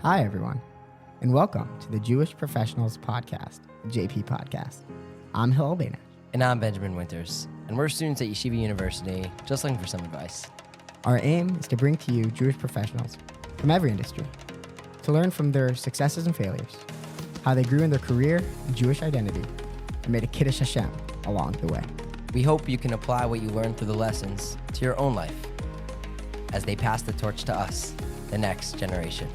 Hi, everyone, and welcome to the Jewish Professionals Podcast, the JP Podcast. I'm Hillel Bainach. And I'm Benjamin Winters, and we're students at Yeshiva University, just looking for some advice. Our aim is to bring to you Jewish professionals from every industry to learn from their successes and failures, how they grew in their career and Jewish identity, and made a Kiddush Hashem along the way. We hope you can apply what you learned through the lessons to your own life as they pass the torch to us, the next generation.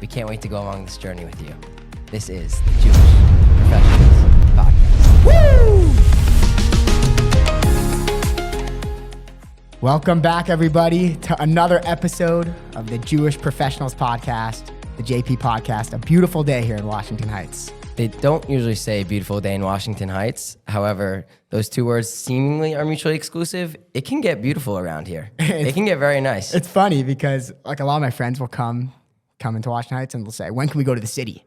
We can't wait to go along this journey with you. This is the Jewish Professionals Podcast. Woo! Welcome back, everybody, to another episode of the Jewish Professionals Podcast, the JP Podcast. A beautiful day here in Washington Heights. They don't usually say beautiful day in Washington Heights. However, those two words seemingly are mutually exclusive. It can get beautiful around here. It can get very nice. It's funny because like a lot of my friends will come into Washington Heights and they'll say, when can we go to the city?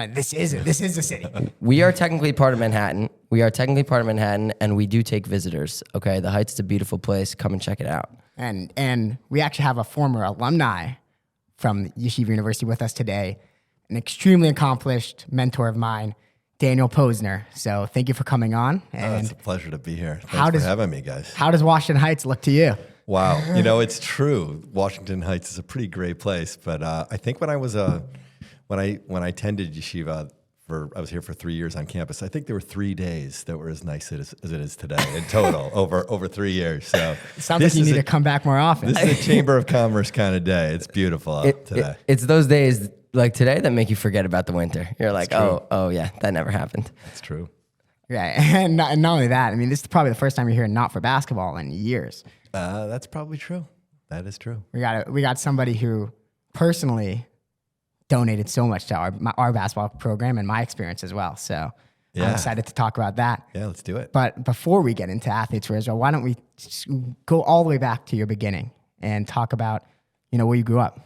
This is it. This is the city. We are technically part of Manhattan. And we do take visitors. Okay, the Heights is a beautiful place. Come and check it out. And we actually have a former alumni from Yeshiva University with us today, an extremely accomplished mentor of mine, Daniel Posner. So thank you for coming on. And it's a pleasure to be here. Thanks for having me, guys. How does Washington Heights look to you? Wow, you know, it's true. Washington Heights is a pretty great place, but I think when I was when I attended yeshiva, I was here for 3 years on campus. I think there were 3 days that were as nice as it is today in total over 3 years. So it sounds like you need to come back more often. This is a Chamber of Commerce kind of day. It's beautiful out today. It's those days like today that make you forget about the winter. You're like, oh yeah, that never happened. That's true. Right, and not only that. I mean, this is probably the first time you're hearing not for basketball in years. That's probably true. That is true. We got somebody who personally donated so much to our basketball program and my experience as well. So I'm excited to talk about that. Yeah, let's do it. But before we get into Athletes for Israel, why don't we go all the way back to your beginning and talk about, where you grew up?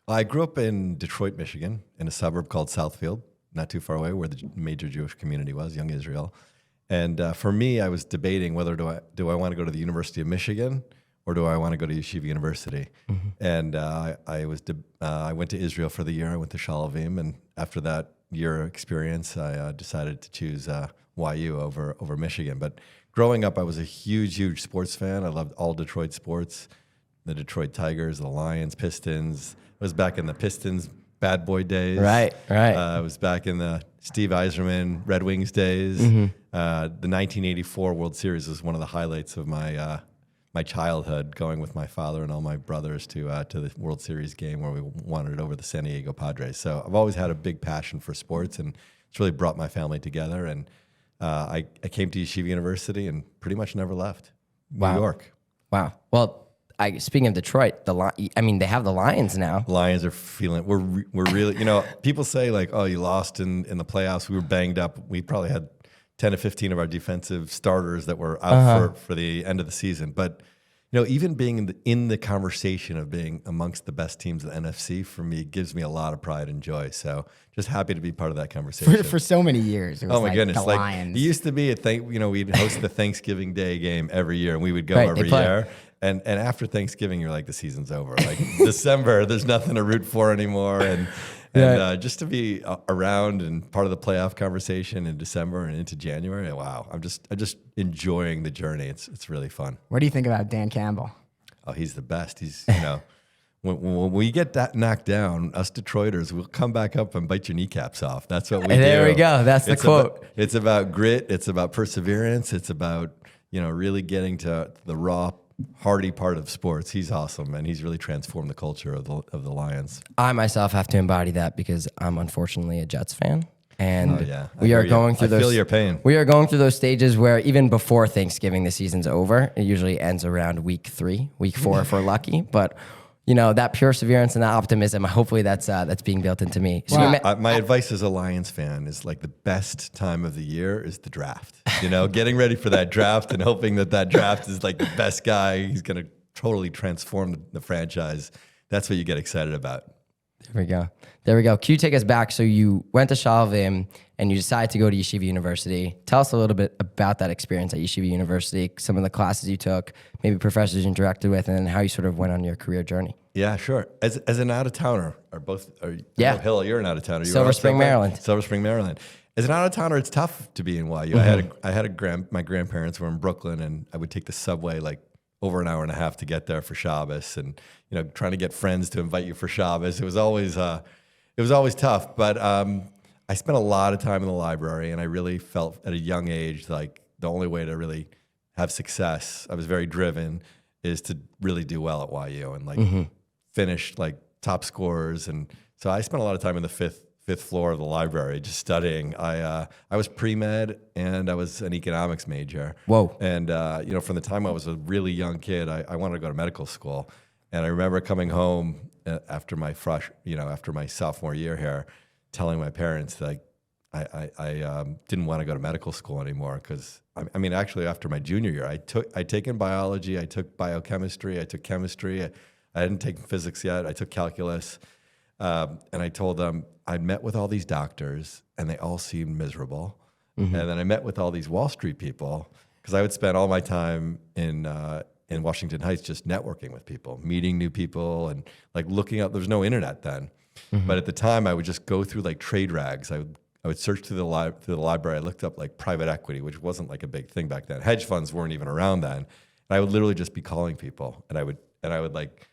Well, I grew up in Detroit, Michigan, in a suburb called Southfield, not too far away, where the major Jewish community was, Young Israel. And for me, I was debating whether do I want to go to the University of Michigan or do I want to go to Yeshiva University? Mm-hmm. And I went to Israel for the year. I went to Shalavim, and after that year experience, I decided to choose YU over Michigan. But growing up, I was a huge sports fan. I loved all Detroit sports, the Detroit Tigers, the Lions, Pistons. I was back in the Pistons bad boy days. Right. I was back in the Steve Yzerman Red Wings days. Mm-hmm. The 1984 World Series was one of the highlights of my childhood, going with my father and all my brothers to the World Series game where we won it over the San Diego Padres. So I've always had a big passion for sports, and it's really brought my family together. And I came to Yeshiva University and pretty much never left. New York. Wow. Well, speaking of Detroit, they have the Lions now. Lions are feeling, we're really, people say like, oh, you lost in the playoffs. We were banged up. We probably had 10 to 15 of our defensive starters that were out for the end of the season. But, even being in the conversation of being amongst the best teams of the NFC, for me, gives me a lot of pride and joy. So just happy to be part of that conversation. For so many years. It was my goodness. The Lions. It used to be we'd host the Thanksgiving Day game every year, and we would go every year. And after Thanksgiving, you're like, the season's over. Like December, there's nothing to root for anymore. And just to be around and part of the playoff conversation in December and into January, wow! I'm just enjoying the journey. It's really fun. What do you think about Dan Campbell? Oh, he's the best. He's when we get that knocked down, us Detroiters, we'll come back up and bite your kneecaps off. That's what we do. There we go. That's the quote. It's about grit. It's about perseverance. It's about really getting to the raw, hardy part of sports. He's awesome, and he's really transformed the culture of the Lions. I myself have to embody that because I'm unfortunately a Jets fan, and we are going through those. I feel your pain. We are going through those stages where even before Thanksgiving, the season's over. It usually ends around week 3, week 4 if we're lucky, but. That perseverance and that optimism, hopefully that's being built into me. So my advice as a Lions fan is like the best time of the year is the draft. Getting ready for that draft and hoping that draft is like the best guy. He's going to totally transform the franchise. That's what you get excited about. There we go. Can you take us back? So you went to Shalavim and you decided to go to Yeshiva University. Tell us a little bit about that experience at Yeshiva University, some of the classes you took, maybe professors you interacted with, and then how you sort of went on your career journey. Yeah, sure. As an out-of-towner, our both are. Yeah. Hill, you're an out of towner. Silver Spring, Maryland. Silver Spring, Maryland. As an out of towner, it's tough to be in YU. My grandparents were in Brooklyn, and I would take the subway like over an hour and a half to get there for Shabbos, and trying to get friends to invite you for Shabbos. It was always tough. But I spent a lot of time in the library, and I really felt at a young age like the only way to really have success, I was very driven, is to really do well at YU and like finish like top scores. And so I spent a lot of time in the fifth floor of the library just studying. I was pre-med and I was an economics major. Whoa. And from the time I was a really young kid, I wanted to go to medical school. And I remember coming home after my sophomore year here, telling my parents that I didn't want to go to medical school anymore because actually after my junior year, I'd taken biology, I took biochemistry, I took chemistry, I hadn't taken physics yet, I took calculus, and I told them I'd met with all these doctors and they all seemed miserable, and then I met with all these Wall Street people because I would spend all my time in Washington Heights just networking with people, meeting new people, and like looking up. There was no internet then. But at the time, I would just go through like trade rags. I would search through the library. I looked up like private equity, which wasn't like a big thing back then. Hedge funds weren't even around then. And I would literally just be calling people, and I would like,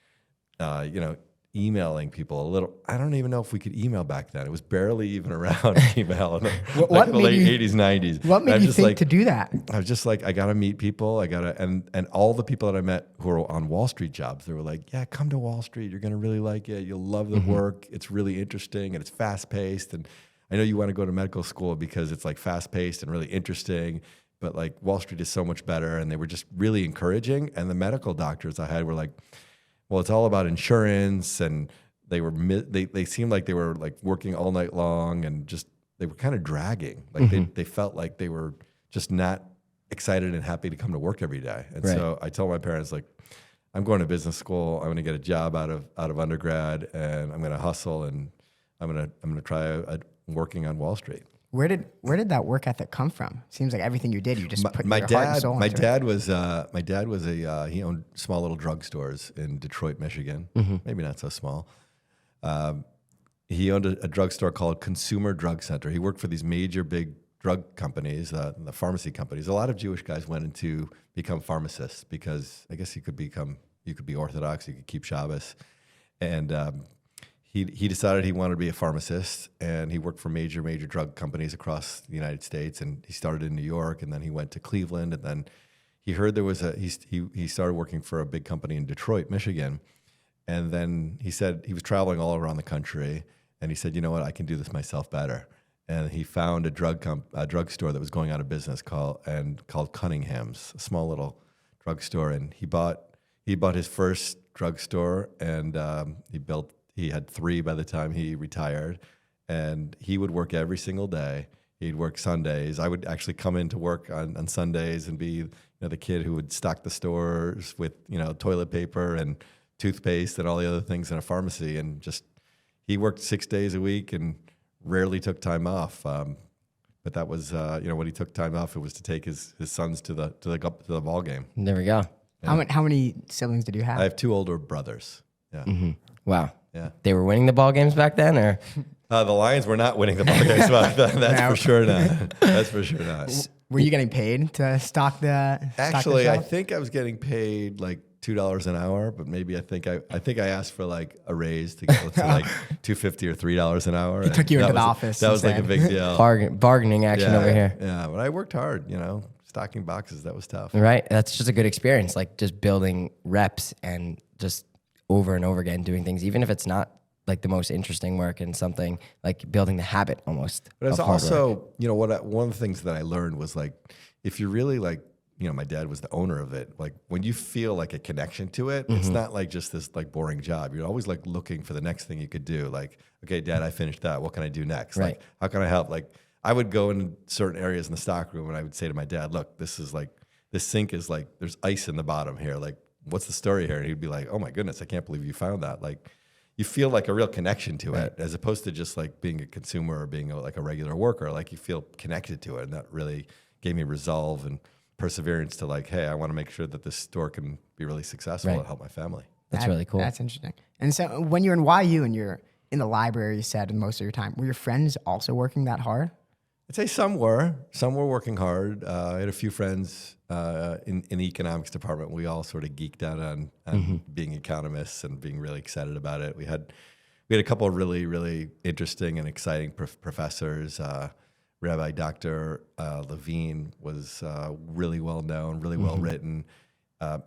emailing people a little. I don't even know if we could email back then. It was barely even around email in the late 80s, 90s. What made you think to do that? I was just like, I got to meet people. And all the people that I met who were on Wall Street jobs, they were like, yeah, come to Wall Street. You're going to really like it. You'll love the work. It's really interesting and it's fast paced. And I know you want to go to medical school because it's like fast paced and really interesting, but like Wall Street is so much better. And they were just really encouraging. And the medical doctors I had were like, well, it's all about insurance, and they seemed like they were like working all night long, and just they were kind of dragging. Like they felt like they were just not excited and happy to come to work every day. And so I told my parents, like, I'm going to business school. I'm going to get a job out of undergrad, and I'm going to hustle, and I'm going to try working on Wall Street. Where did that work ethic come from? Seems like everything you did, you just put your heart and soul into my it. dad was he owned small little drugstores in Detroit, Michigan. Maybe not so small. He owned a drugstore called Consumer Drug Center. He worked for these major big drug companies, the pharmacy companies. A lot of Jewish guys went in to become pharmacists because I guess you could be Orthodox, you could keep Shabbos, and he decided he wanted to be a pharmacist, and he worked for major drug companies across the United States. And he started in New York, and then he went to Cleveland, and then he heard there was he started working for a big company in Detroit, Michigan. And then he said he was traveling all around the country, and he said, you know what, I can do this myself better. And he found a drugstore that was going out of business called Cunningham's, a small little drugstore. And he bought his first drugstore, and he had 3 by the time he retired, and he would work every single day. He'd work Sundays. I would actually come in to work on Sundays and be the kid who would stock the stores with toilet paper and toothpaste and all the other things in a pharmacy. And just he worked 6 days a week and rarely took time off. But that was when he took time off, it was to take his sons to the ball game. There we go. Yeah. How many siblings did you have? I have 2 older brothers. Yeah. Wow. Yeah. They were winning the ball games back then, or? The Lions were not winning the ball games back then. That's for sure not. That's for sure not. Were you getting paid to stock the? Actually, I think I was getting paid like $2 an hour, but maybe I think I asked for like a raise to go to like $2.50 or $3 an hour. He took you into the office. That was like a big deal. Bargaining action over here. Yeah, but I worked hard. Stocking boxes, that was tough. Right. That's just a good experience. Like just building reps and just over and over again doing things, even if it's not like the most interesting work, and something like building the habit almost. But it's also, one of the things that I learned was like, if you're really like, my dad was the owner of it. Like when you feel like a connection to it, it's not like just this like boring job. You're always like looking for the next thing you could do. Like, okay, Dad, I finished that. What can I do next? Right. Like, how can I help? Like I would go in certain areas in the stock room and I would say to my dad, look, this sink is like, there's ice in the bottom here. Like, what's the story here? And he'd be like, oh my goodness, I can't believe you found that. Like, you feel like a real connection to it, as opposed to just like being a consumer or being like a regular worker. Like you feel connected to it, and that really gave me resolve and perseverance to like, hey, I want to make sure that this store can be really successful and help my family. That's really cool. That's interesting. And so when you're in YU and you're in the library, you said, most of your time. Were your friends also working that hard? I'd say some were. Some were working hard. I had a few friends in the economics department. We all sort of geeked out on being economists and being really excited about it. We had a couple of really, really interesting and exciting professors. Rabbi Dr. Levine was really well known, really well written.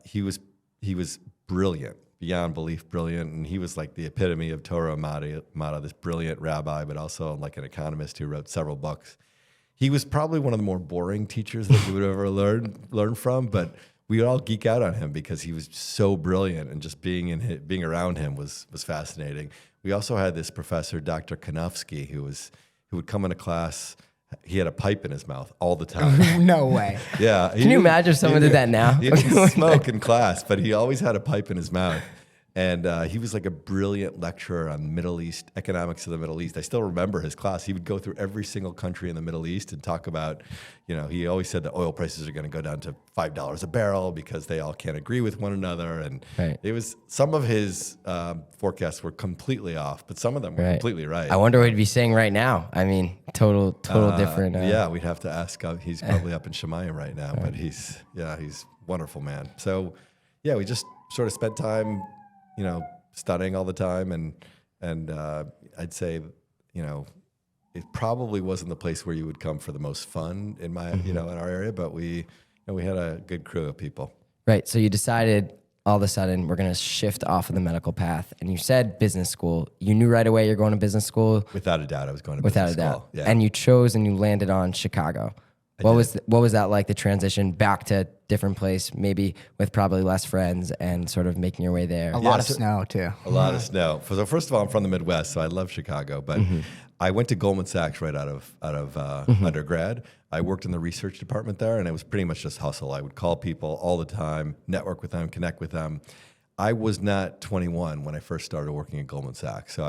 He was brilliant, beyond belief brilliant, and he was like the epitome of Torah Mata, this brilliant rabbi, but also like an economist who wrote several books. He was probably one of the more boring teachers that you would ever learn from, but we would all geek out on him because he was so brilliant, and just being around him was fascinating. We also had this professor, Dr. Kanofsky, who would come into class. He had a pipe in his mouth all the time. No way. Yeah. Can you imagine if someone did that now? He didn't smoke in class, but he always had a pipe in his mouth. And he was like a brilliant lecturer on Middle East, economics of the Middle East. I still remember his class. He would go through every single country in the Middle East and talk about, he always said that oil prices are going to go down to $5 a barrel because they all can't agree with one another. And it was, some of his forecasts were completely off, but some of them were completely right. I wonder what he'd be saying right now. I mean, total different. Yeah, we'd have to ask. He's probably up in Shemayim right now, but he's a wonderful man. So yeah, we just sort of spent time studying all the time, and I'd say, it probably wasn't the place where you would come for the most fun in my, in our area, but we had a good crew of people. Right. So you decided all of a sudden we're going to shift off of the medical path, and you said business school. You knew right away you're going to business school. Without a doubt, I was going to business school. Without a doubt. Yeah. And you chose and you landed on Chicago. What was that like, the transition back to different place, maybe with probably less friends and sort of making your way there? A lot of snow too. A lot of snow. So first of all, I'm from the Midwest, so I love Chicago. But I went to Goldman Sachs right out of undergrad. I worked in the research department there, and it was pretty much just hustle. I would call people all the time, network with them, connect with them. I was not 21 when I first started working at Goldman Sachs. So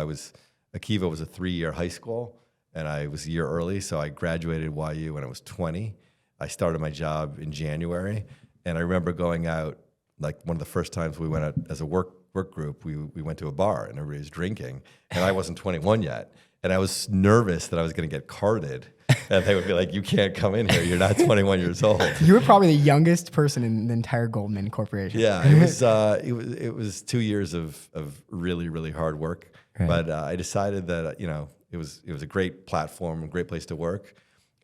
Akiva was a 3-year high school, and I was a year early, so I graduated YU when I was 20. I started my job in January, and I remember going out, like one of the first times we went out as a work group, we went to a bar, and everybody was drinking, and I wasn't 21 yet. And I was nervous that I was going to get carded, and they would be like, "You can't come in here. You're not 21 years old." You were probably the youngest person in the entire Goldman Corporation. Yeah, it was 2 years of really, really hard work. Right. But I decided that it was a great platform, a great place to work.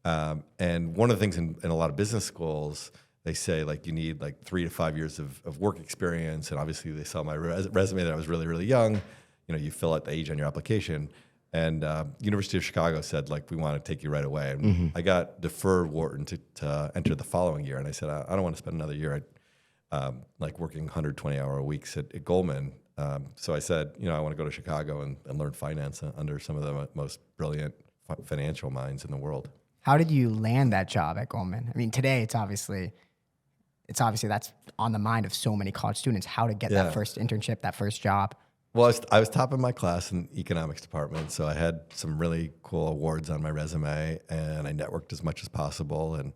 And one of the things in a lot of business schools, they say like you need like 3 to 5 years of work experience. And obviously they saw my resume that I was really, really young. You fill out the age on your application. And University of Chicago said, like, we want to take you right away. And I got deferred Wharton to enter the following year. And I said, I don't want to spend another year like working 120-hour weeks at Goldman. So I said, I want to go to Chicago and learn finance under some of the most brilliant financial minds in the world. How did you land that job at Goldman? I mean, today it's obviously that's on the mind of so many college students, how to get that first internship, that first job. Well, I was top of my class in the economics department, so I had some really cool awards on my resume, and I networked as much as possible. And,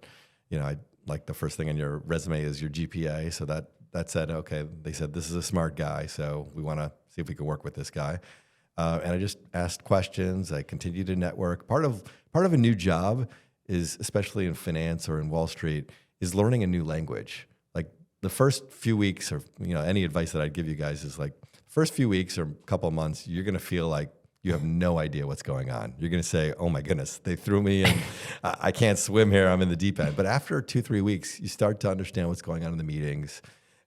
I like the first thing on your resume is your GPA. So that said, okay, they said, this is a smart guy, so we want to see if we can work with this guy. And I just asked questions. I continued to network. Part of a new job is, especially in finance or in Wall Street, is learning a new language. Like the first few weeks, or any advice that I'd give you guys is like, first few weeks or a couple of months, you're going to feel like you have no idea what's going on. You're going to say, oh my goodness, they threw me in. I can't swim here. I'm in the deep end. But after 2-3 weeks, you start to understand what's going on in the meetings.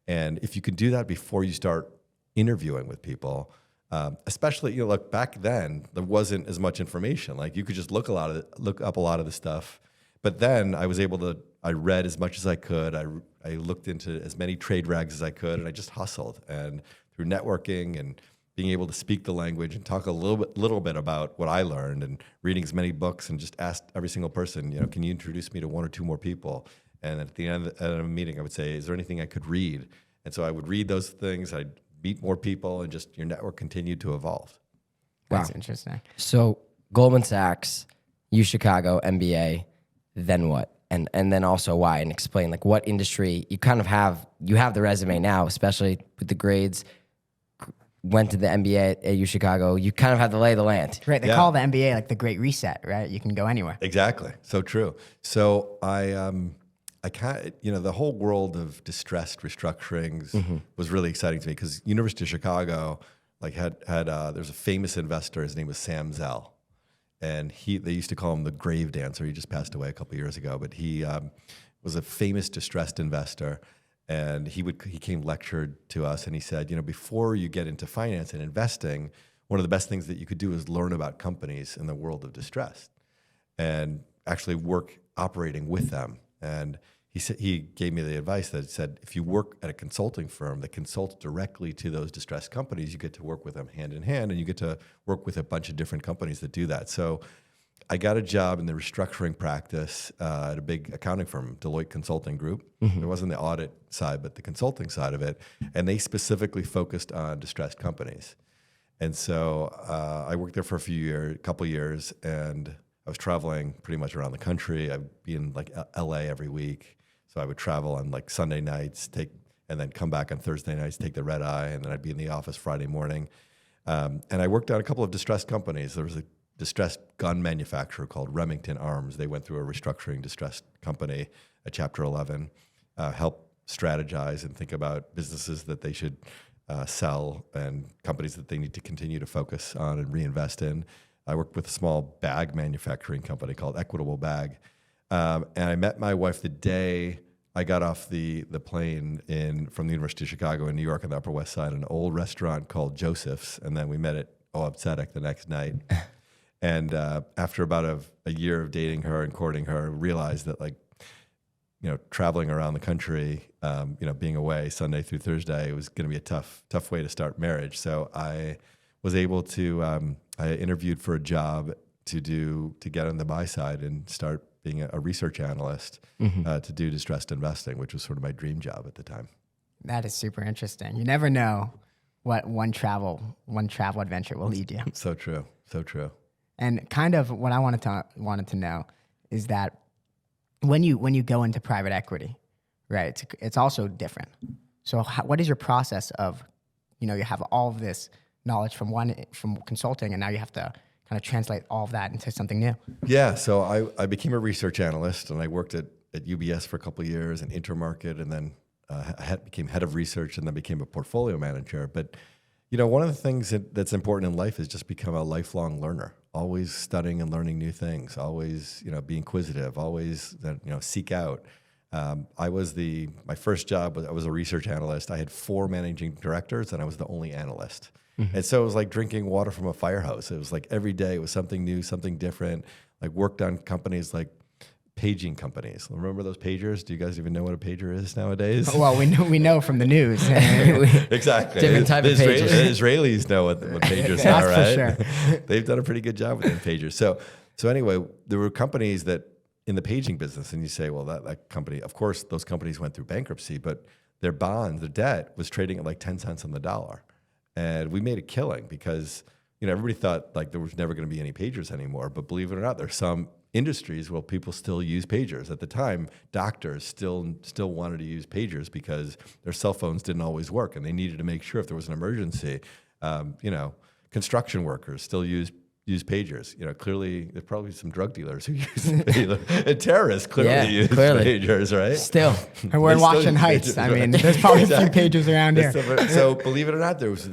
And if you can do that before you start interviewing with people, especially, look, back then, there wasn't as much information. Like you could just look up a lot of the stuff. But then I read as much as I could. I looked into as many trade rags as I could, and I just hustled. And through networking and being able to speak the language and talk a little bit about what I learned, and reading as many books, and just asked every single person, can you introduce me to 1 or 2 more people? And at the end of a meeting, I would say, is there anything I could read? And so I would read those things. I'd meet more people, and just your network continued to evolve. That's interesting. So Goldman Sachs, U Chicago, MBA, then what? And then also why? And explain like what industry you kind of have. You have the resume now, especially with the grades. went to the MBA at U Chicago, you kind of had to lay the land. Right. They call the MBA like the Great Reset, right? You can go anywhere. Exactly. So true. So I can't, the whole world of distressed restructurings was really exciting to me because University of Chicago, there's a famous investor. His name was Sam Zell, and they used to call him the grave dancer. He just passed away a couple of years ago, but he was a famous distressed investor, and he came lectured to us, and he said, before you get into finance and investing, one of the best things that you could do is learn about companies in the world of distress, and actually work operating with them. And he gave me the advice that said, if you work at a consulting firm that consults directly to those distressed companies, you get to work with them hand in hand, and you get to work with a bunch of different companies that do that. So I got a job in the restructuring practice at a big accounting firm, Deloitte Consulting Group. It wasn't the audit side, but the consulting side of it. And they specifically focused on distressed companies. And so I worked there for a couple years, and I was traveling pretty much around the country. I'd be in LA every week. So I would travel on Sunday nights, and then come back on Thursday nights, take the red eye, and then I'd be in the office Friday morning. And I worked on a couple of distressed companies. There was a distressed gun manufacturer called Remington Arms. They went through a restructuring distressed company at Chapter 11, help strategize and think about businesses that they should sell and companies that they need to continue to focus on and reinvest in. I worked with a small bag manufacturing company called Equitable Bag. And I met my wife the day I got off the plane from the University of Chicago in New York on the Upper West Side, an old restaurant called Joseph's. And then we met at Oab Tzedek the next night. And after about a year of dating her and courting her, realized that traveling around the country, being away Sunday through Thursday, it was going to be a tough way to start marriage. So I was able to, I interviewed for a job to get on the buy side and start being a research analyst to do distressed investing, which was sort of my dream job at the time. That is super interesting. You never know what one travel adventure will lead you. So true. So true. And kind of what I wanted to know is that when you go into private equity, right? It's also different. So what is your process of, you have all of this knowledge from consulting, and now you have to kind of translate all of that into something new? Yeah, so I became a research analyst, and I worked at UBS for a couple of years in Intermarket, and then became head of research, and then became a portfolio manager. But one of the things that's important in life is just become a lifelong learner, always studying and learning new things, always be inquisitive, always seek out. My first job I was a research analyst. I had 4 managing directors, and I was the only analyst. And so it was like drinking water from a fire hose. It was like every day it was something new, something different. Worked on companies like paging companies. Remember those pagers? Do you guys even know what a pager is nowadays? Well, we know from the news. Exactly. Different type of pagers. The Israelis know what pagers are, right? For sure. They've done a pretty good job with their pagers. So anyway, there were companies that in the paging business, and you say, well, that company, of course, those companies went through bankruptcy, but their bonds, their debt was trading at 10 cents on the dollar. And we made a killing because, everybody thought there was never going to be any pagers anymore. But believe it or not, there's some industries where people still use pagers. At the time, doctors still wanted to use pagers because their cell phones didn't always work, and they needed to make sure if there was an emergency. Construction workers still use pagers. Clearly there's probably some drug dealers who use pagers. And terrorists clearly use pagers, right? Still. And we're in Washington Heights. I mean, there's probably a few pagers around here. So believe it or not, there was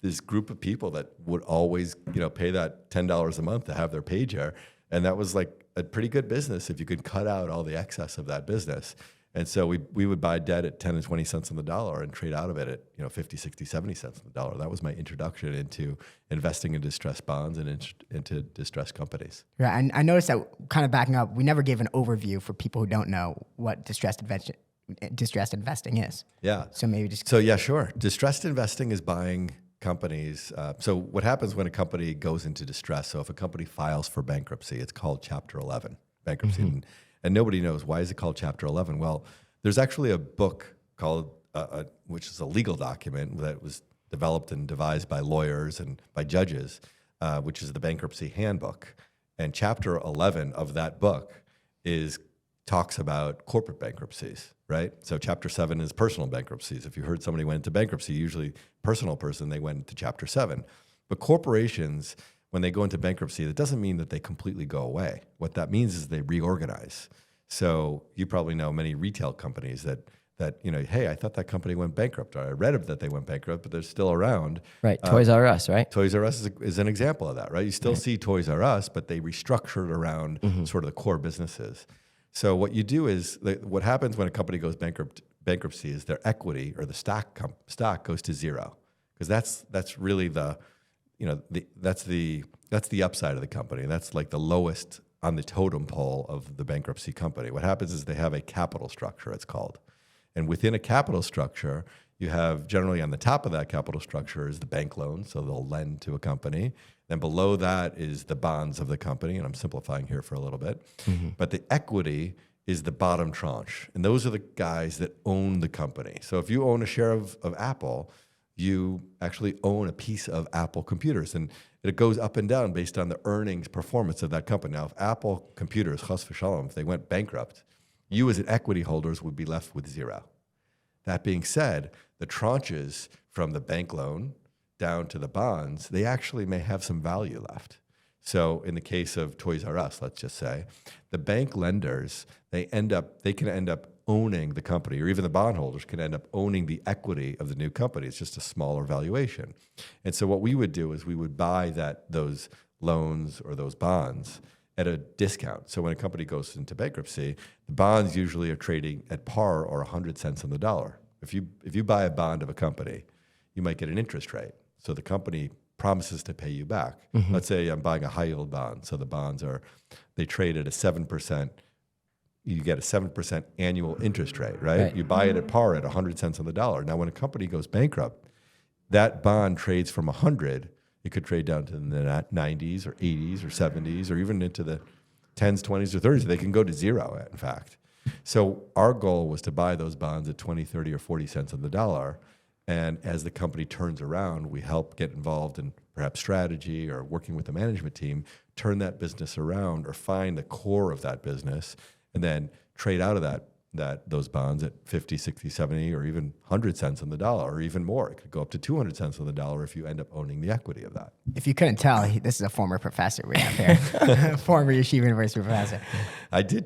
this group of people that would always, pay that $10 a month to have their pager. And that was a pretty good business if you could cut out all the excess of that business. And so we would buy debt at 10 and 20 cents on the dollar and trade out of it at 50, 60, 70 cents on the dollar. That was my introduction into investing in distressed bonds and into distressed companies. Yeah, and I noticed that, kind of backing up, we never gave an overview for people who don't know what distressed investing is. Yeah. So maybe just... So yeah, sure. Distressed investing is buying companies. So what happens when a company goes into distress? So if a company files for bankruptcy, it's called Chapter 11 bankruptcy. And nobody knows, why is it called Chapter 11? Well, there's actually a book called, which is a legal document that was developed and devised by lawyers and by judges, which is the Bankruptcy Handbook. And Chapter 11 of that book talks about corporate bankruptcies. right? So Chapter 7 is personal bankruptcies. If you heard somebody went into bankruptcy, usually personal person, they went into Chapter 7. But corporations, when they go into bankruptcy, that doesn't mean that they completely go away. What that means is they reorganize. So you probably know many retail companies that hey, I thought that company went bankrupt, or I read that they went bankrupt, but they're still around. Right, Toys R Us, right? Toys R Us is an example of that, right? You still see Toys R Us, but they restructured around sort of the core businesses. So what you do is, what happens when a company goes bankruptcy is their equity or the stock goes to zero, because that's really that's the upside of the company. That's like the lowest on the totem pole of the bankruptcy company. What happens is they have a capital structure, it's called. And within a capital structure, you have generally on the top of that capital structure is the bank loan, so they'll lend to a company. Then below that is the bonds of the company, and I'm simplifying here for a little bit. But the equity is the bottom tranche, and those are the guys that own the company. So if you own a share of Apple, you actually own a piece of Apple computers, and it goes up and down based on the earnings performance of that company. Now, if Apple computers, chas v'shalom, if they went bankrupt, you as an equity holders would be left with zero. That being said, the tranches from the bank loan down to the bonds, they actually may have some value left. So in the case of Toys R Us, let's just say, the bank lenders, they can end up owning the company, or even the bondholders can end up owning the equity of the new company. It's just a smaller valuation. And so what we would do is we would buy those loans or those bonds at a discount. So when a company goes into bankruptcy, the bonds usually are trading at par or 100 cents on the dollar. If you buy a bond of a company, you might get an interest rate. So the company promises to pay you back. Let's say I'm buying a high yield bond. So the bonds they trade at a 7%. You get a 7% annual interest rate, right? You buy it at par at 100 cents on the dollar. Now, when a company goes bankrupt, that bond trades from 100. It could trade down to the 90s or 80s or 70s or even into the 10s, 20s, or 30s. They can go to zero, in fact. So our goal was to buy those bonds at 20, 30, or 40 cents on the dollar. And as the company turns around, we help get involved in perhaps strategy or working with the management team, turn that business around or find the core of that business and then trade out of those bonds at 50, 60, 70, or even 100 cents on the dollar, or even more. It could go up to 200 cents on the dollar if you end up owning the equity of that. If you couldn't tell, this is a former professor we have here, former Yeshiva University professor. I did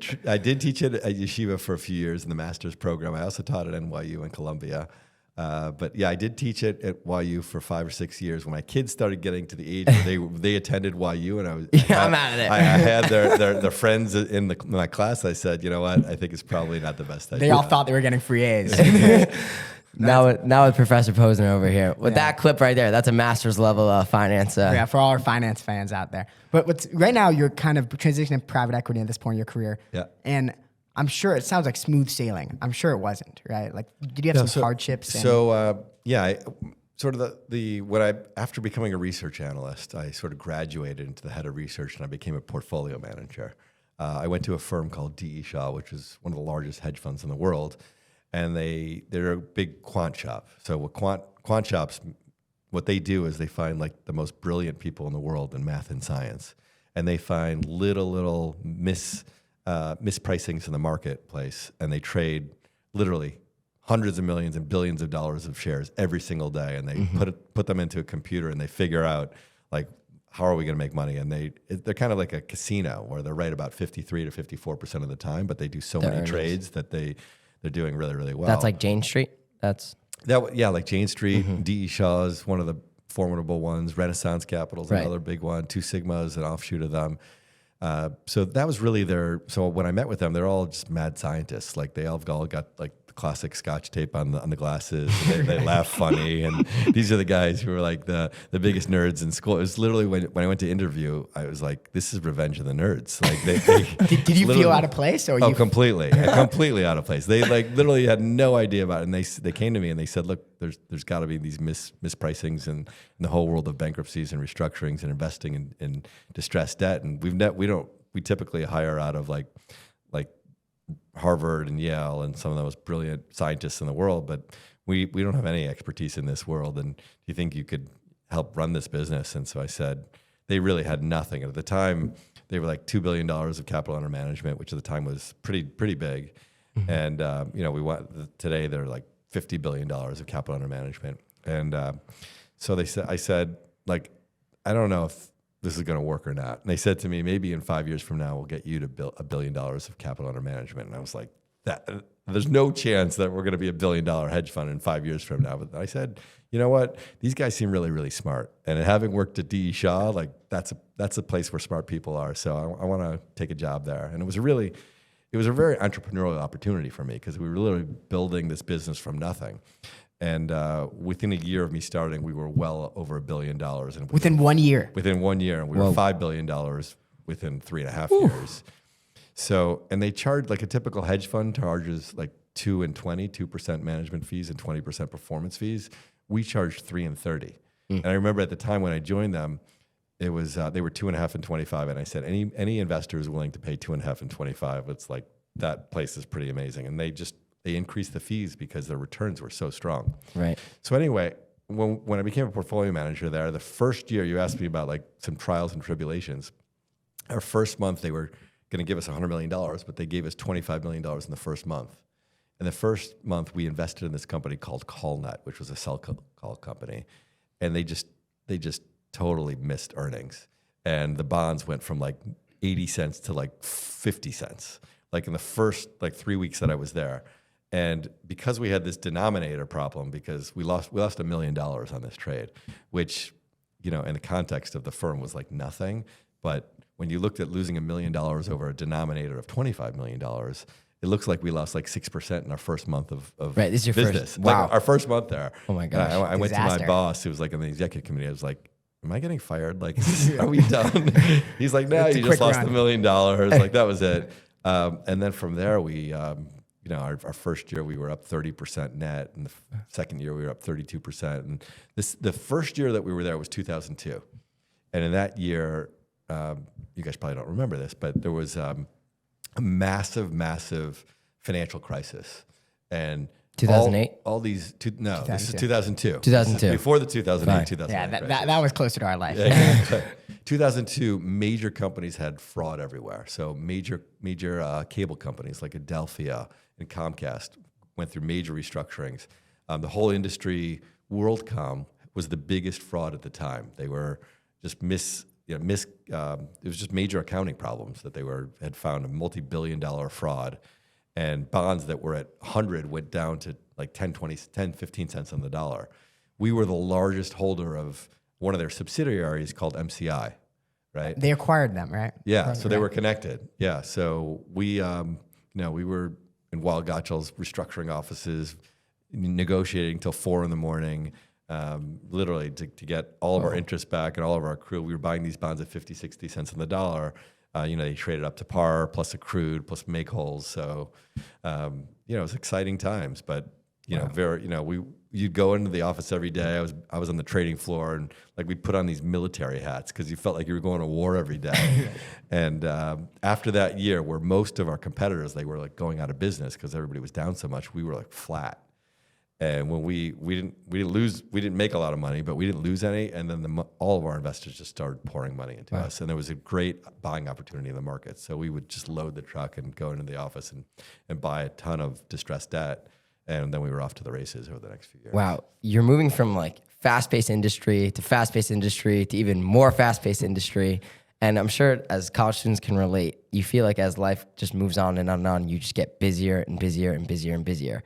teach at Yeshiva for a few years in the master's program. I also taught at NYU and Columbia. But yeah, I did teach it at YU for 5 or 6 years. When my kids started getting to the age where they attended YU, and I'm out of there. I had their friends in my class. I said, you know what? I think it's probably not the best idea. They all thought they were getting free A's. Now with Professor Posner over here. With that clip right there, that's a master's level finance. Yeah, for all our finance fans out there. But right now, you're kind of transitioning to private equity at this point in your career. Yeah. And I'm sure it sounds like smooth sailing. I'm sure it wasn't, right? Like, did you have some hardships? After becoming a research analyst, I sort of graduated into the head of research and I became a portfolio manager. I went to a firm called D.E. Shaw, which is one of the largest hedge funds in the world, and they're a big quant shop. So what quant shops, what they do is they find like the most brilliant people in the world in math and science, and they find little mispricings in the marketplace, and they trade literally hundreds of millions and billions of dollars of shares every single day, and they put them into a computer and they figure out like, how are we going to make money? And they're kind of like a casino where they're right about 53 to 54% of the time, but they do so many trades that they're doing really, really well. That's like Jane Street? Like Jane Street, D.E. Shaw is one of the formidable ones. Renaissance Capital is another big one. Two Sigma is an offshoot of them. So that was really so when I met with them, they're all just mad scientists. Like they all got like the classic Scotch tape on the glasses. They laugh funny. And these are the guys who were like the biggest nerds in school. It was literally when I went to interview, I was like, this is Revenge of the Nerds. Like did you feel out of place? Or completely out of place. They like literally had no idea about it. And they came to me and they said, look, there's got to be these mispricings in the whole world of bankruptcies and restructurings and investing in distressed debt. And we typically hire out of like Harvard and Yale and some of the most brilliant scientists in the world, but we don't have any expertise in this world. And do you think you could help run this business? And so I said, they really had nothing. And at the time, they were like $2 billion of capital under management, which at the time was pretty big. And, today they're like $50 billion of capital under management. And so I said, like, I don't know if this is going to work or not. And they said to me, maybe in 5 years from now, we'll get you to build $1 billion of capital under management. And I was like, there's no chance that we're going to be $1 billion hedge fund in 5 years from now. But I said, you know what? These guys seem really, really smart. And having worked at D.E. Shaw, like that's a place where smart people are. So I want to take a job there. And it was a very entrepreneurial opportunity for me because we were literally building this business from nothing. And within a year of me starting, we were well over $1 billion. And Within 1 year? Within 1 year. And we were $5 billion within 3.5 years. So, and they charge, like a typical hedge fund charges like 2 and 20, 2% management fees and 20% performance fees. We charged 3 and 30. And I remember at the time when I joined them, it was they were 2.5 and 25. And I said, any investor is willing to pay 2.5 and 25. It's like, that place is pretty amazing. And they increased the fees because their returns were so strong. Right. So anyway, when I became a portfolio manager there, the first year you asked me about like some trials and tribulations. Our first month, they were going to give us $100 million, but they gave us $25 million in the first month. And the first month we invested in this company called CallNet, which was a cell call company. And they just totally missed earnings. And the bonds went from like 80 cents to like 50 cents, like in the first like 3 weeks that I was there. And because we had this denominator problem, because we lost $1 million on this trade, which, in the context of the firm was like nothing. But when you looked at losing $1 million over a denominator of $25 million, it looks like we lost like 6% in our first month of right. This is your business. First. Wow. Like our first month there. Oh my gosh. I went to my boss, who was like on the executive committee. I was like, am I getting fired? Like, are we done? He's like, no, you just lost $1 million. Like, that was it. And then from there, we, our first year we were up 30% net, and the second year we were up 32%. And the first year that we were there was 2002. And in that year, you guys probably don't remember this, but there was a massive financial crisis. And 2008? This is 2002. 2002. Before the 2008, 2009 Yeah, that was closer to our life. Yeah, 2002, major companies had fraud everywhere. So major cable companies like Adelphia and Comcast went through major restructurings. The whole industry, WorldCom, was the biggest fraud at the time. They were just it was just major accounting problems that they had found a multi-billion-dollar fraud. And bonds that were at 100 went down to like 10, 15 cents on the dollar. We were the largest holder of one of their subsidiaries called MCI, right? They acquired them, right? Yeah, so they were connected. Yeah, so we were in Wild Gottschall's restructuring offices, negotiating till 4 a.m, literally to get all of our interest back and all of our accrual. We were buying these bonds at 50, 60 cents on the dollar. They traded up to par, plus accrued, plus make wholes. So, it was exciting times. But you'd go into the office every day. I was on the trading floor, and like we'd put on these military hats because you felt like you were going to war every day. And after that year, where most of our competitors, they were like going out of business because everybody was down so much, we were like flat. And when we didn't make a lot of money, but we didn't lose any. And then all of our investors just started pouring money into us. And there was a great buying opportunity in the market. So we would just load the truck and go into the office and buy a ton of distressed debt. And then we were off to the races over the next few years. Wow. You're moving from like fast-paced industry to even more fast-paced industry. And I'm sure as college students can relate, you feel like as life just moves on and on, you just get busier and busier and busier and busier.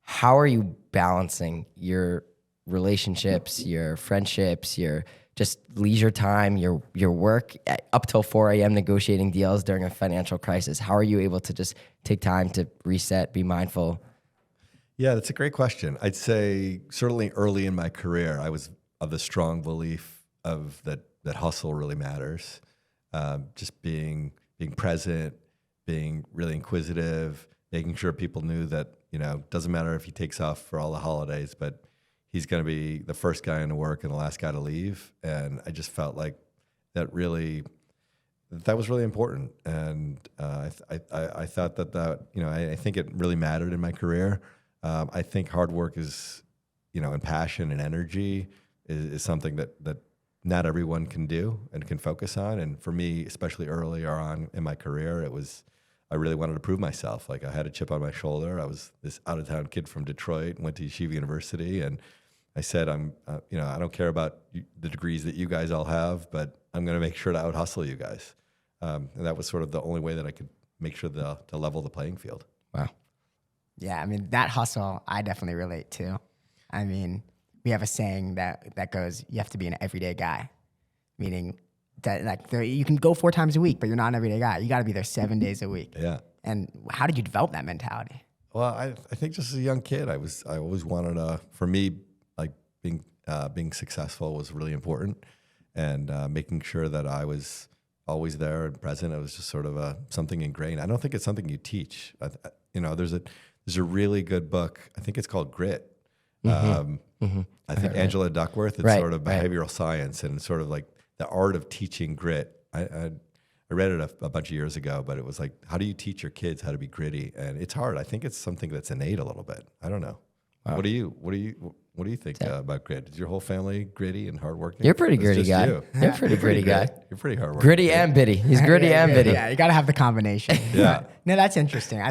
How are you balancing your relationships, your friendships, your just leisure time, your work up till 4 a.m. negotiating deals during a financial crisis? How are you able to just take time to reset, be mindful? Yeah, that's a great question. I'd say certainly early in my career, I was of the strong belief of that hustle really matters. Just being present, being really inquisitive, making sure people knew that, doesn't matter if he takes off for all the holidays, but he's going to be the first guy into work and the last guy to leave. And I just felt like that was really important. And I thought that I think it really mattered in my career. I think hard work is, and passion and energy is something that not everyone can do and can focus on. And for me, especially earlier on in my career, it was I really wanted to prove myself. Like I had a chip on my shoulder. I was this out of town kid from Detroit, went to Yeshiva University, and I said, I don't care about the degrees that you guys all have, but I'm going to make sure to out hustle you guys. And that was sort of the only way that I could make sure to level the playing field. Wow. Yeah, I mean, that hustle, I definitely relate to. I mean, we have a saying that goes, you have to be an everyday guy, meaning that like you can go 4 times a week, but you're not an everyday guy. You got to be there 7 days a week. Yeah. And how did you develop that mentality? Well, I think just as a young kid, I always wanted for me, like being successful was really important, and making sure that I was always there and present. It was just sort of something ingrained. I don't think it's something you teach. There's a really good book. I think it's called Grit. I think Angela Duckworth. It's sort of behavioral science and sort of like the art of teaching grit. I read it a bunch of years ago, but it was like, how do you teach your kids how to be gritty? And it's hard. I think it's something that's innate a little bit. I don't know. Wow. What do you think about grit? Is your whole family gritty and hardworking? You're a pretty gritty guy. You're a pretty gritty guy. You're pretty hardworking. Gritty and bitty. He's gritty and bitty. Yeah, you got to have the combination. Yeah. No, that's interesting. I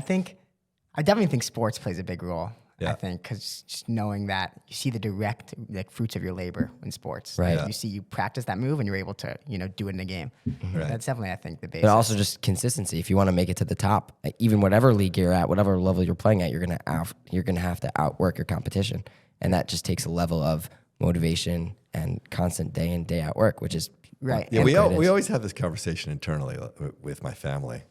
definitely think sports plays a big role. Yeah. I think because just knowing that you see the direct fruits of your labor in sports. Right. Like, you practice that move and you're able to do it in a game. Right. That's definitely, I think, the basis. But also just consistency. If you want to make it to the top, like even whatever league you're at, whatever level you're playing at, you're gonna have to outwork your competition, and that just takes a level of motivation and constant day in day out work, which is right. Yeah, we always have this conversation internally with my family.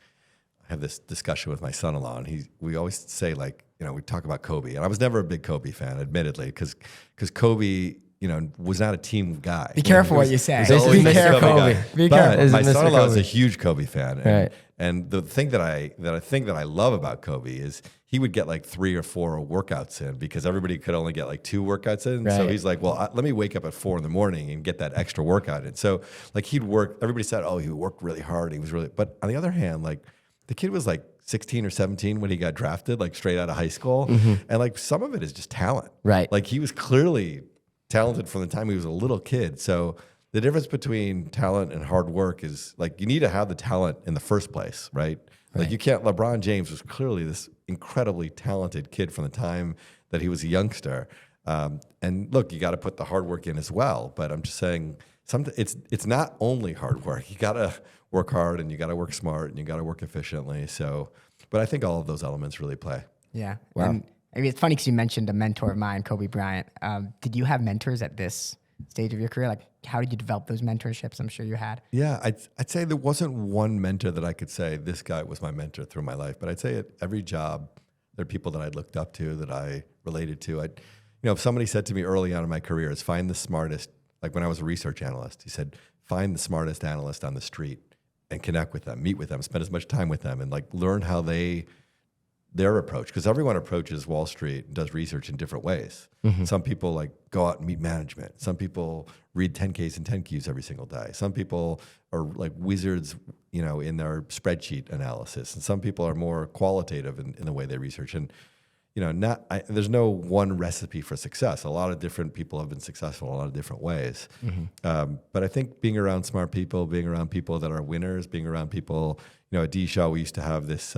I have this discussion with my son-in-law, and we always say, like, we talk about Kobe, and I was never a big Kobe fan, admittedly, because Kobe, was not a team guy. Be careful what you say. Be careful. Kobe. Be careful. My son-in-law is Kobe. a huge Kobe fan, Right. and the thing that I love about Kobe is he would get like 3 or 4 workouts in because everybody could only get like 2 workouts in. Right. So he's like, well, let me wake up at 4 a.m. and get that extra workout in. So like he'd work. Everybody said, oh, he worked really hard. But on the other hand, like the kid was like 16 or 17 when he got drafted, like straight out of high school. Mm-hmm. And like some of it is just talent. Right. Like he was clearly talented from the time he was a little kid. So the difference between talent and hard work is like you need to have the talent in the first place, right? Like you can't. LeBron James was clearly this incredibly talented kid from the time that he was a youngster. And look, you got to put the hard work in as well. But I'm just saying, it's not only hard work. You got to work hard, and you got to work smart, and you got to work efficiently. So, but I think all of those elements really play. Yeah. Wow. And I mean, it's funny because you mentioned a mentor of mine, Kobe Bryant. Did you have mentors at this stage of your career? Like, how did you develop those mentorships? I'm sure you had. Yeah, I'd say there wasn't one mentor that I could say this guy was my mentor through my life. But I'd say at every job, there are people that I looked up to, that I related to. If somebody said to me early on in my career, is find the smartest. Like when I was a research analyst, he said, find the smartest analyst on the street and connect with them, meet with them, spend as much time with them, and like learn how their approach, because everyone approaches Wall Street and does research in different ways. Mm-hmm. Some people like go out and meet management. Some people read 10Ks and 10Qs every single day. Some people are like wizards, in their spreadsheet analysis. And some people are more qualitative in the way they research. And, there's no one recipe for success. A lot of different people have been successful in a lot of different ways. Mm-hmm. But I think being around smart people, being around people that are winners, being around people, at D. Shaw, we used to have this,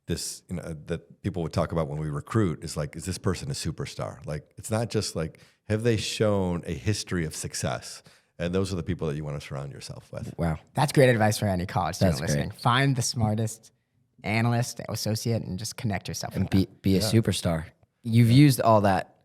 that people would talk about when we recruit is like, is this person a superstar? Like, it's not just like, have they shown a history of success? And those are the people that you want to surround yourself with. Wow. That's great advice for any college student That's listening. great. Find Find the smartest analyst, associate, and just connect yourself And with them. be a superstar. You've used all that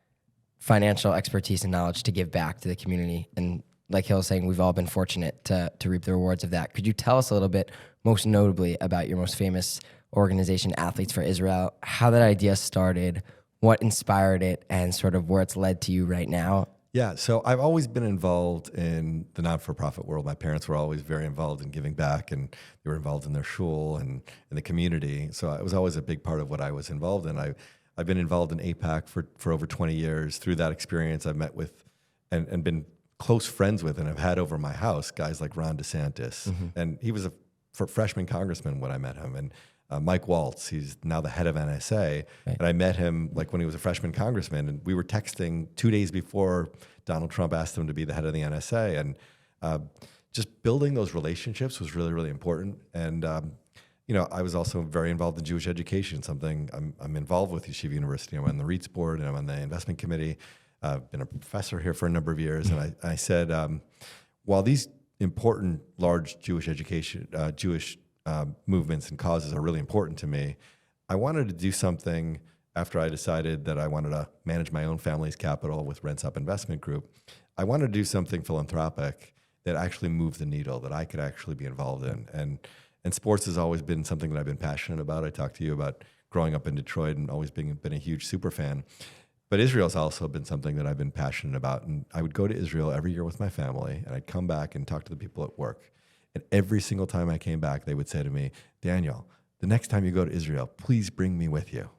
financial expertise and knowledge to give back to the community. And like Hill was saying, we've all been fortunate to reap the rewards of that. Could you tell us a little bit, most notably, about your most famous organization, Athletes for Israel, how that idea started, what inspired it, and sort of where it's led to you right now? Yeah, so I've always been involved in the not-for-profit world. My parents were always very involved in giving back, and they were involved in their shul and in the community. So it was always a big part of what I was involved in. I've been involved in APAC for over 20 years. Through that experience, I've met with and been close friends with, and I've had over my house guys like Ron DeSantis. Mm-hmm. And he was a freshman congressman when I met him. And Mike Waltz, he's now the head of NSA. Right. And I met him like when he was a freshman congressman, and we were texting 2 days before Donald Trump asked him to be the head of the NSA. And just building those relationships was really, really important. And, I was also very involved in Jewish education, something I'm involved with Yeshiva University. I'm on the REITs board and I'm on the investment committee. I've been a professor here for a number of years. And I said, while these important, large Jewish education, Jewish movements and causes are really important to me, I wanted to do something after I decided that I wanted to manage my own family's capital with Rensop Investment Group. I wanted to do something philanthropic that actually moved the needle, that I could actually be involved in. And sports has always been something that I've been passionate about. I talked to you about growing up in Detroit and always been a huge super fan. But Israel's also been something that I've been passionate about. And I would go to Israel every year with my family, and I'd come back and talk to the people at work. And every single time I came back, they would say to me, Daniel, the next time you go to Israel, please bring me with you.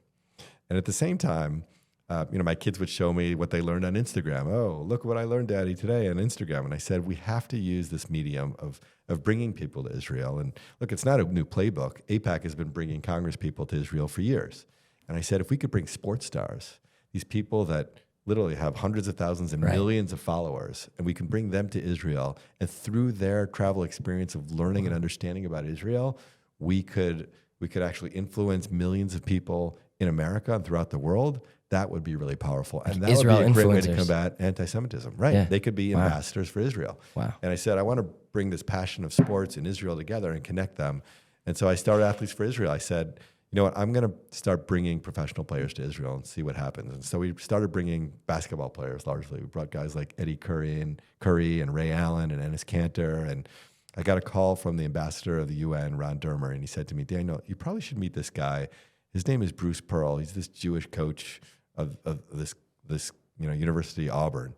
And at the same time, my kids would show me what they learned on Instagram. Oh, look what I learned, Daddy, today on Instagram. And I said, we have to use this medium of bringing people to Israel. And look, it's not a new playbook. AIPAC has been bringing Congress people to Israel for years. And I said, if we could bring sports stars, these people that literally have hundreds of thousands and millions of followers, and we can bring them to Israel, and through their travel experience of learning and understanding about Israel, we could actually influence millions of people in America and throughout the world. That would be really powerful. And that Israel would be a great way influencers. to combat anti-Semitism. Right. Yeah. They could be Wow. ambassadors for Israel. Wow. And I said, I want to bring this passion of sports in Israel together and connect them. And so I started Athletes for Israel. I said, you know what, I'm going to start bringing professional players to Israel and see what happens. And so we started bringing basketball players largely. We brought guys like Eddie Curry and Ray Allen and Enes Kanter. And I got a call from the ambassador of the UN, Ron Dermer, and he said to me, Daniel, you probably should meet this guy. His name is Bruce Pearl. He's this Jewish coach of this University Auburn.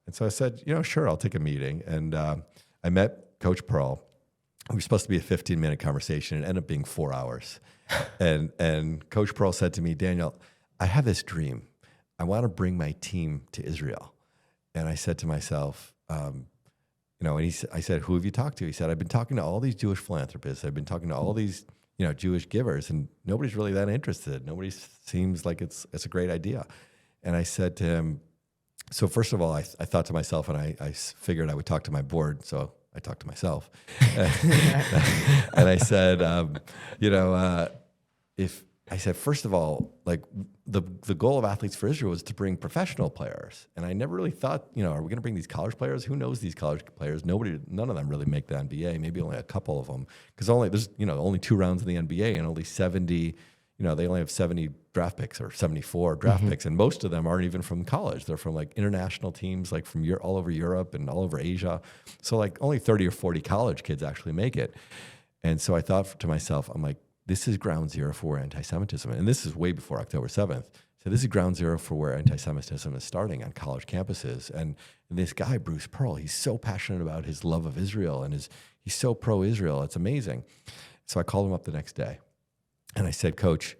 And so I said, sure, I'll take a meeting. And I met Coach Pearl. It was supposed to be a 15-minute conversation. It ended up being 4 hours. And Coach Pearl said to me, Daniel, I have this dream. I want to bring my team to Israel. And I said to myself, and I said, who have you talked to? He said, I've been talking to all these Jewish philanthropists. I've been talking to all these Jewish givers, and nobody's really that interested. Nobody seems like it's a great idea. And I said to him, so first of all, I thought to myself, and I figured I would talk to my board, so I talked to myself. And I said, first of all, like the goal of Athletes for Israel was to bring professional players. And I never really thought, are we going to bring these college players? Who knows these college players? None of them really make the NBA, maybe only a couple of them. Because there's only 2 rounds in the NBA and only 70, they only have 70 draft picks or 74 draft picks. And most of them aren't even from college. They're from like international teams, like from all over Europe and all over Asia. So like only 30 or 40 college kids actually make it. And so I thought to myself, I'm like, this is ground zero for where anti-Semitism, and this is way before October 7th. So this is ground zero for where anti-Semitism is starting on college campuses. And this guy, Bruce Pearl, he's so passionate about his love of Israel, and he's so pro-Israel. It's amazing. So I called him up the next day, and I said, Coach,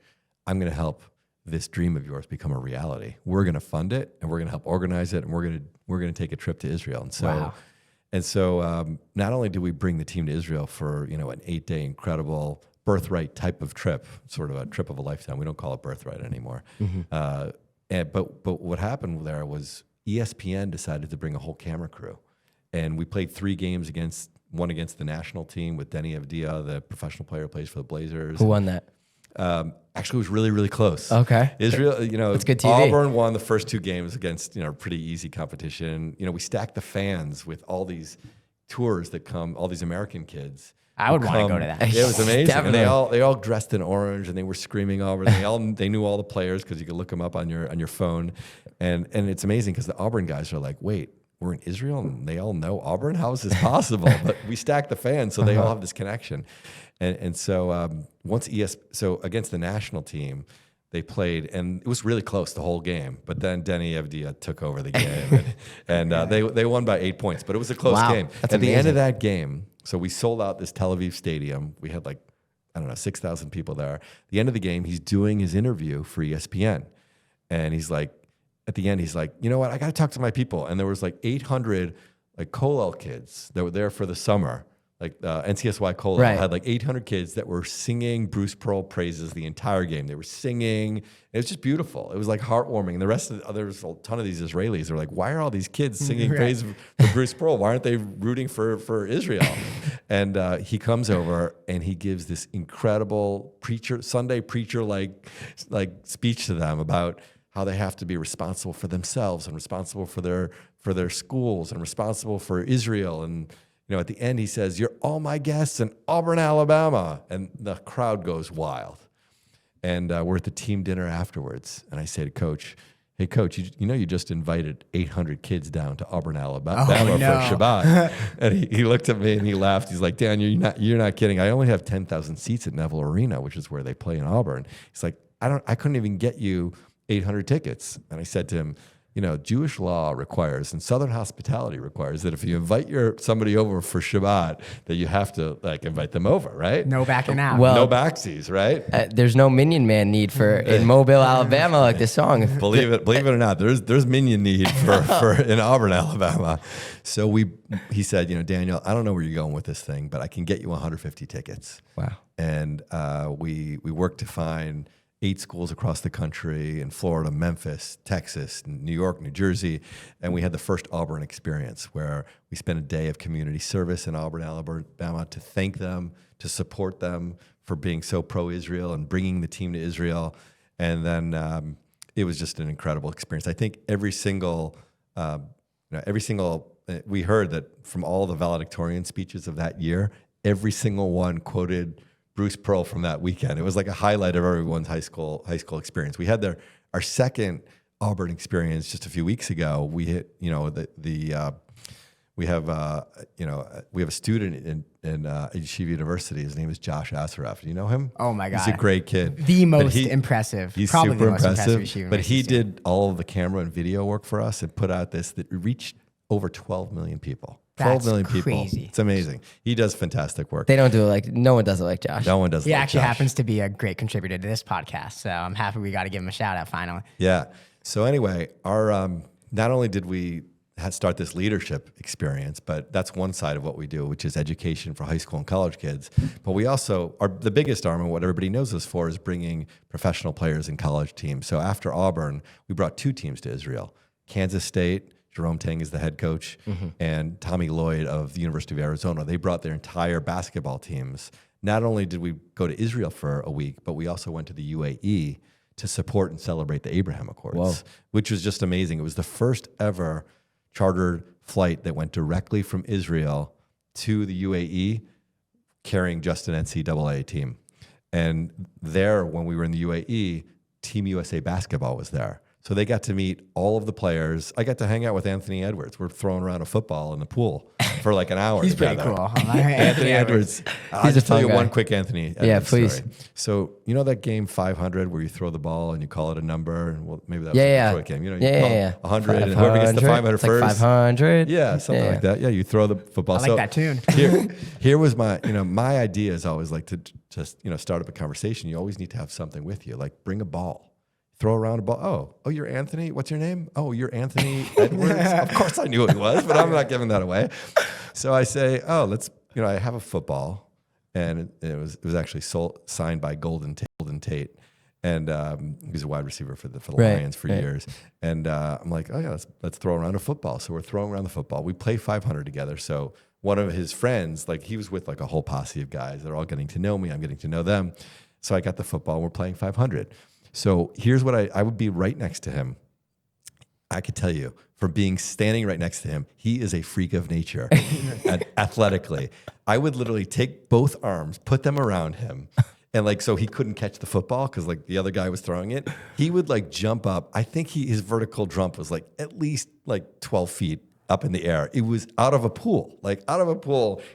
I'm going to help this dream of yours become a reality. We're going to fund it, and we're going to help organize it, and we're going to take a trip to Israel. And so. Wow. And so not only do we bring the team to Israel for an 8-day incredible birthright type of trip, sort of a trip of a lifetime. We don't call it birthright anymore. But what happened there was ESPN decided to bring a whole camera crew, and we played 3 games against the national team with Denny Avdia, the professional player who plays for the Blazers. Who won that? Actually, it was really, really close. Okay. Israel, It's good TV. Auburn won the first 2 games against, pretty easy competition. We stacked the fans with all these tours that come, all these American kids. I would want to go to that. Yeah, it was amazing. And Definitely. they all dressed in orange, and they were screaming over. They knew all the players because you could look them up on your phone, and it's amazing because the Auburn guys are like, wait, we're in Israel and they all know Auburn. How is this possible? But we stacked the fans, so they all have this connection, and so so against the national team. They played, and it was really close the whole game. But then Denny Avdia took over the game, and they won by 8 points. But it was a close Wow, game. that's At the end amazing. of that game, so we sold out this Tel Aviv stadium. We had 6,000 people there. At the end of the game, he's doing his interview for ESPN, and he's like, at the end, he's like, you know what? I got to talk to my people. And there was 800 Kollel kids that were there for the summer. NCSY Kollel had 800 kids that were singing Bruce Pearl praises the entire game. They were singing. It was just beautiful. It was heartwarming. And the rest of there was a ton of these Israelis. They're like, why are all these kids singing praise for Bruce Pearl? Why aren't they rooting for Israel? And he comes over and he gives this incredible Sunday preacher like speech to them about how they have to be responsible for themselves and responsible for their schools and responsible for Israel. And at the end he says, "You're all my guests in Auburn, Alabama," and the crowd goes wild. And we're at the team dinner afterwards, and I say to Coach, "Hey, Coach, you just invited 800 kids down to Auburn, Alabama for Shabbat." And he looked at me and he laughed. He's like, "Dan, you're not kidding. I only have 10,000 seats at Neville Arena, which is where they play in Auburn." He's like, I couldn't even get you 800 tickets." And I said to him, Jewish law requires and Southern hospitality requires that if you invite somebody over for Shabbat, that you have to invite them over, right? No backing out. Well, no backsies, right? There's no Minion Man need for in Mobile, Alabama, like this song. Believe it or not, there's Minion need for in Auburn, Alabama. So he said, "Daniel, I don't know where you're going with this thing, but I can get you 150 tickets." Wow. And we worked to find 8 schools across the country in Florida, Memphis, Texas, New York, New Jersey. And we had the first Auburn experience where we spent a day of community service in Auburn, Alabama to thank them, to support them for being so pro-Israel and bringing the team to Israel. And then it was just an incredible experience. I think every single, we heard that from all the valedictorian speeches of that year, every single one quoted Bruce Pearl from that weekend. It was like a highlight of everyone's high school experience. We had our second Auburn experience just a few weeks ago. We hit, we have a student in Yeshiva University. His name is Josh Asaraf. Do you know him? Oh my God. He's a great kid. The most impressive. He's probably super the most impressive. Yeshiva But he student. did all of the camera and video work for us and put out this that reached over 12 million people. 12 million people. Crazy. It's amazing. He does fantastic work. They don't do it no one does it like Josh. No one does it He like actually Josh. happens to be a great contributor to this podcast, so I'm happy we got to give him a shout out finally. Yeah. So anyway, our not only did we start this leadership experience, but that's one side of what we do, which is education for high school and college kids. But we also the biggest arm and what everybody knows us for is bringing professional players in college teams. So after Auburn, we brought 2 teams to Israel: Kansas State. Jerome Tang is the head coach, and Tommy Lloyd of the University of Arizona. They brought their entire basketball teams. Not only did we go to Israel for a week, but we also went to the UAE to support and celebrate the Abraham Accords, which was just amazing. It was the first ever chartered flight that went directly from Israel to the UAE carrying just an NCAA team. And there, when we were in the UAE, Team USA basketball was there. So they got to meet all of the players. I got to hang out with Anthony Edwards. We're throwing around a football in the pool for like an hour. He's together. pretty cool. Anthony Edwards. I'll just tell you one quick Anthony Edwards please. story. So you know that game 500 where you throw the ball and you call it a number? And maybe that was Yeah. a Detroit game. You Yeah. call 100 and whoever gets the 500 it's first. like 500. Yeah, something like that. Yeah, you throw the football. I like that tune. Here was my idea is always like to just start up a conversation. You always need to have something with you, like bring a ball. Throw around a ball. Oh, you're Anthony. What's your name? Oh, you're Anthony Edwards. Of course I knew who he was, but I'm not giving that away. So I say, I have a football, and it was actually signed by Golden Tate, and he was a wide receiver for the Lions for years. And I'm like, oh yeah, let's throw around a football. So we're throwing around the football. We play 500 together. So one of his friends, he was with a whole posse of guys. They're all getting to know me. I'm getting to know them. So I got the football. And we're playing 500. So here's what I would be right next to him. I could tell you, from being standing right next to him, he is a freak of nature athletically. I would literally take both arms, put them around him, and so he couldn't catch the football because the other guy was throwing it. He would jump up. I think his vertical jump was at least 12 feet up in the air. It was out of a pool,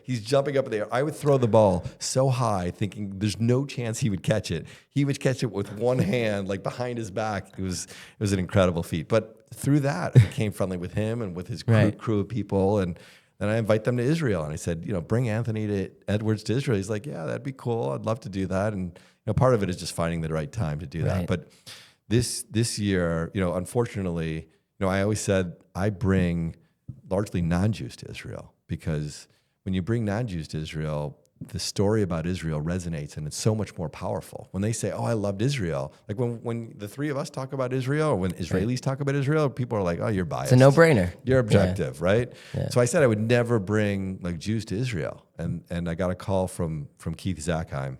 He's jumping up in the air. I would throw the ball so high thinking there's no chance he would catch it. He would catch it with one hand, behind his back. It was an incredible feat. But through that, I became friendly with him and with his crew of people. And then I invite them to Israel. And I said, bring Anthony Edwards to Israel. He's like, yeah, that'd be cool. I'd love to do that. And part of it is just finding the right time to do that. But this year, unfortunately, I always said I bring largely non-Jews to Israel, because when you bring non-Jews to Israel, the story about Israel resonates, and it's so much more powerful. When they say, "Oh, I loved Israel," like when the three of us talk about Israel, or when Israelis talk about Israel, people are like, "Oh, you're biased. It's a no-brainer. You're objective, right?" Yeah. So I said I would never bring like Jews to Israel, and I got a call from Keith Zackheim,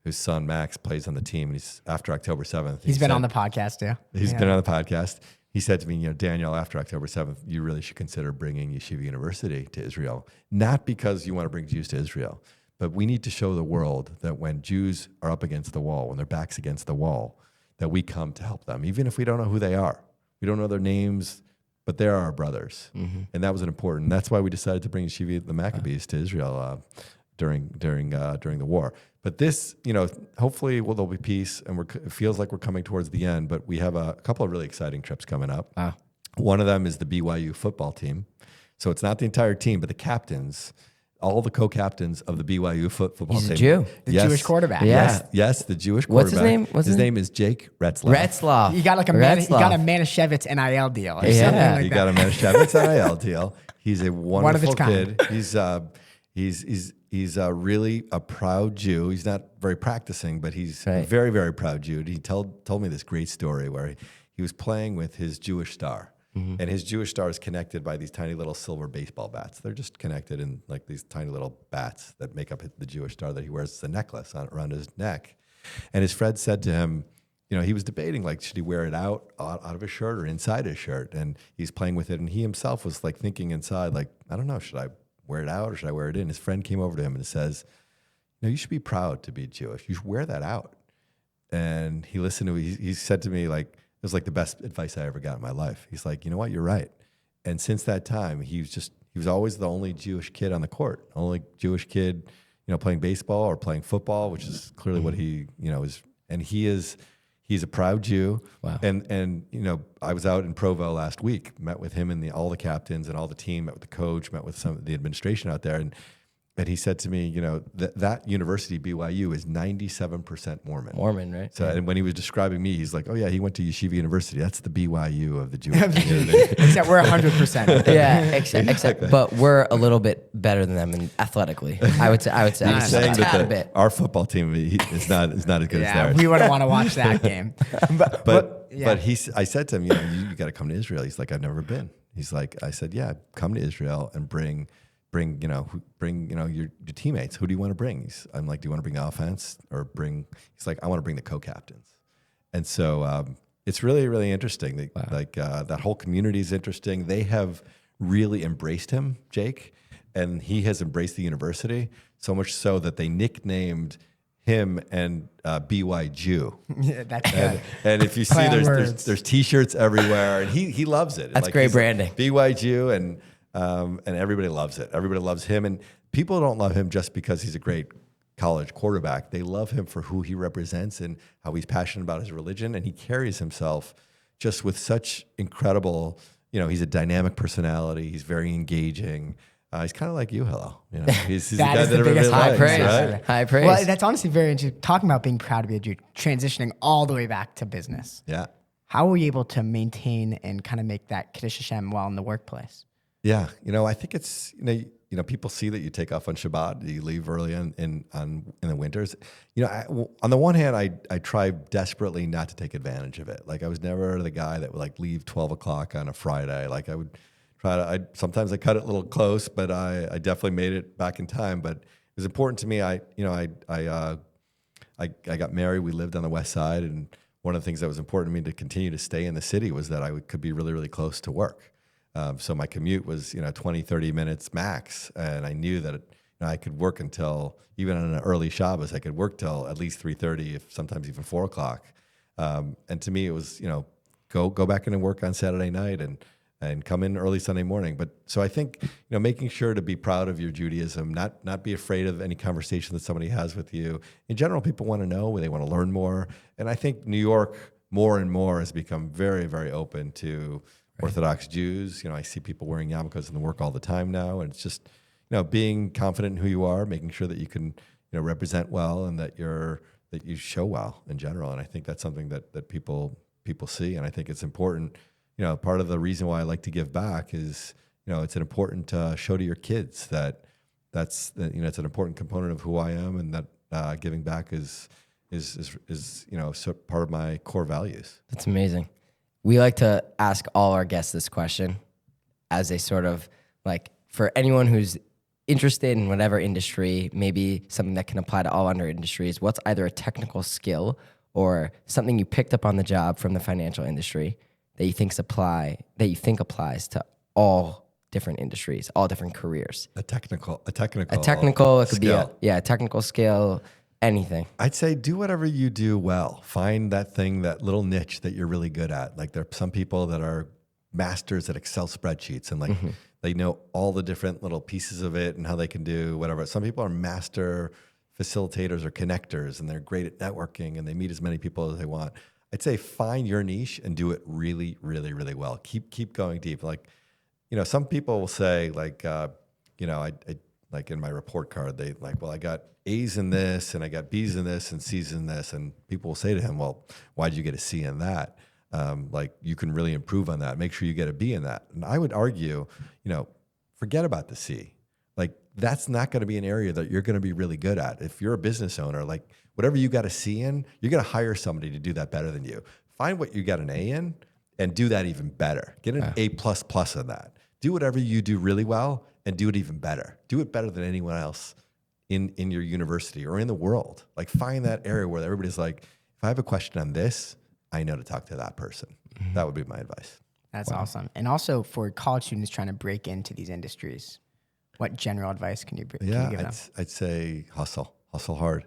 whose son Max plays on the team. And he's after October 7th. He's been on the podcast too. He's been on the podcast. He said to me, Daniel, after October 7th, you really should consider bringing Yeshiva University to Israel. Not because you want to bring Jews to Israel, but we need to show the world that when Jews are up against the wall, when their back's against the wall, that we come to help them, even if we don't know who they are. We don't know their names, but they're our brothers. Mm-hmm. And that was important. That's why we decided to bring Yeshiva the Maccabees to Israel during the war. But this, hopefully there'll be peace, and it feels like we're coming towards the end. But we have a couple of really exciting trips coming up. Wow. One of them is the BYU football team. So it's not the entire team, but the captains, all the co-captains of the BYU football team. He's a Jew. The Jewish quarterback. Yeah. Yes, the Jewish What's quarterback. his name? His name is Jake Retzlaff. Retzlaff. You got like a Manischewitz NIL deal. Or Yeah. something like He that. got a Manischewitz NIL deal. He's a One of its wonderful kind. kid. He's really a proud Jew. He's not very practicing, but he's a Right. very, very proud Jew. He told me this great story where he was playing with his Jewish star. Mm-hmm. And his Jewish star is connected by these tiny little silver baseball bats. They're just connected in like these tiny little bats that make up the Jewish star that he wears as a necklace around his neck. And his friend said to him, he was debating, like, should he wear it out of his shirt or inside his shirt? And he's playing with it. And he himself was like thinking inside, like, I don't know, should I wear it out or should I wear it in? His friend came over to him and says, you should be proud to be Jewish. You should wear that out. And he listened to me. He said to me, like, it was like the best advice I ever got in my life. He's like, you know what? You're right. And since that time, he was always the only Jewish kid on the court, only Jewish kid, playing baseball or playing football, which is clearly what he, is. And he's a proud Jew. Wow. And I was out in Provo last week, met with him and all the captains and all the team, met with the coach, met with some of the administration out there. And he said to me, that university, BYU, is 97% Mormon. Mormon, right? So, and when he was describing me, he's like, oh yeah, he went to Yeshiva University. That's the BYU of the Jewish community. Except we're 100%. Yeah, except, but we're a little bit better than them athletically. I would say. He's saying that our football team is not as good as theirs. We wouldn't want to watch that game. But I said to him, you got to come to Israel. He's like, I've never been. He's like, I said, yeah, come to Israel and bring your teammates. Who do you want to bring? I'm like, do you want to bring the offense or bring? He's like, I want to bring the co-captains. And so it's really, really interesting. That whole community is interesting. They have really embraced him, Jake, and he has embraced the university so much so that they nicknamed him and BY Jew. Yeah, that's good. And if you see, there's T-shirts everywhere, and he loves it. That's great branding. BY Jew, and everybody loves it. Everybody loves him, and people don't love him just because he's a great college quarterback. They love him for who he represents and how he's passionate about his religion, and he carries himself just with such incredible. He's a dynamic personality. He's very engaging. He's kind of like you, Hillel. He's a guy that everybody high likes, praise. right? High praise. Well, that's honestly very interesting. Talking about being proud to be a Jew, transitioning all the way back to business. Yeah. How were you able to maintain and kind of make that Kiddush Hashem while in the workplace? Yeah, I think it's people see that you take off on Shabbat, you leave early in the winters. On the one hand, I try desperately not to take advantage of it. Like, I was never the guy that would like leave 12 o'clock on a Friday. Like, I would try to. Sometimes I cut it a little close, but I definitely made it back in time. But it was important to me. I got married. We lived on the West Side, and one of the things that was important to me to continue to stay in the city was that I could be really, really close to work. So my commute was, 20, 30 minutes max. And I knew that I could work until, even on an early Shabbos, I could work till at least 3:30, if sometimes even 4 o'clock. And to me, it was, go back in and work on Saturday night and come in early Sunday morning. But so I think, making sure to be proud of your Judaism, not be afraid of any conversation that somebody has with you. In general, people want to know, they want to learn more. And I think New York more and more has become very, very open to Orthodox Jews. I see people wearing yarmulkes in the work all the time now. And it's just, being confident in who you are, making sure that you can, represent well and that you show well in general. And I think that's something that people see. And I think it's important. Part of the reason why I like to give back is, it's an important show to your kids that that's it's an important component of who I am, and that giving back is so part of my core values. That's amazing. We like to ask all our guests this question as a sort of like, for anyone who's interested in whatever industry, maybe something that can apply to all under industries, what's either a technical skill or something you picked up on the job from the financial industry that you think applies to all different industries, all different careers? A technical, it could be a technical skill, anything. I'd say do whatever you do well. Find that thing, that little niche that you're really good at. Like there are some people that are masters at Excel spreadsheets and they know all the different little pieces of it and how they can do whatever. Some people are master facilitators or connectors and they're great at networking and they meet as many people as they want. I'd say find your niche and do it really, really, really well. Keep going deep. Like, some people will say like, I like in my report card, they like, well, I got A's in this and I got B's in this and C's in this. And people will say to him, well, why'd you get a C in that? Like you can really improve on that. Make sure you get a B in that. And I would argue, forget about the C. Like that's not going to be an area that you're going to be really good at. If you're a business owner, like whatever you got a C in, you're going to hire somebody to do that better than you. Find what you got an A in and do that even better. Get an A++ on that. Do whatever you do really well and do it even better. Do it better than anyone else in your university or in the world. Like find that area where everybody's like, if I have a question on this, I know to talk to that person. Mm-hmm. That would be my advice. That's awesome. And also for college students trying to break into these industries, what general advice can you give them? I'd say hustle hard.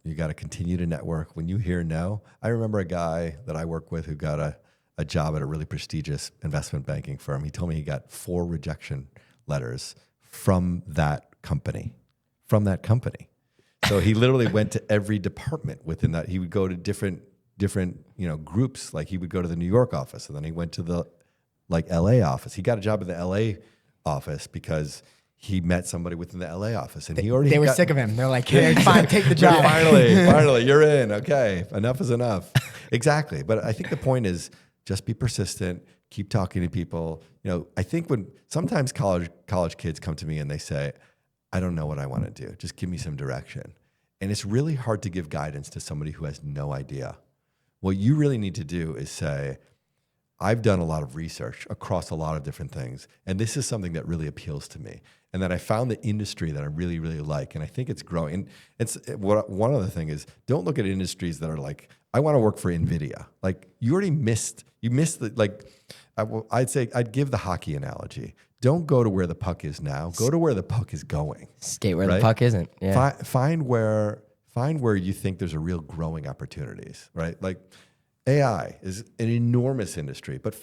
You got to continue to network. When you hear no, I remember a guy that I work with who got a job at a really prestigious investment banking firm. He told me he got 4 rejection letters from that company. So he literally went to every department within that. He would go to different groups. Like he would go to the New York office and then he went to the LA office. He got a job at the LA office because he met somebody within the LA office and they were sick of him. They're like, hey, fine, take the job. Finally, you're in. Okay, enough is enough. Exactly. But I think the point is just be persistent, keep talking to people. I think when sometimes college kids come to me and they say, I don't know what I want to do. Just give me some direction. And it's really hard to give guidance to somebody who has no idea. What you really need to do is say, I've done a lot of research across a lot of different things, and this is something that really appeals to me. And then I found the industry that I really, really like, and I think it's growing. One other thing is, don't look at industries that are like, I want to work for NVIDIA. Like you missed I'd say, I'd give the hockey analogy. Don't go to where the puck is now. Go to where the puck is going. Skate where the puck isn't. Yeah. Find where you think there's a real growing opportunities, right? Like AI is an enormous industry, but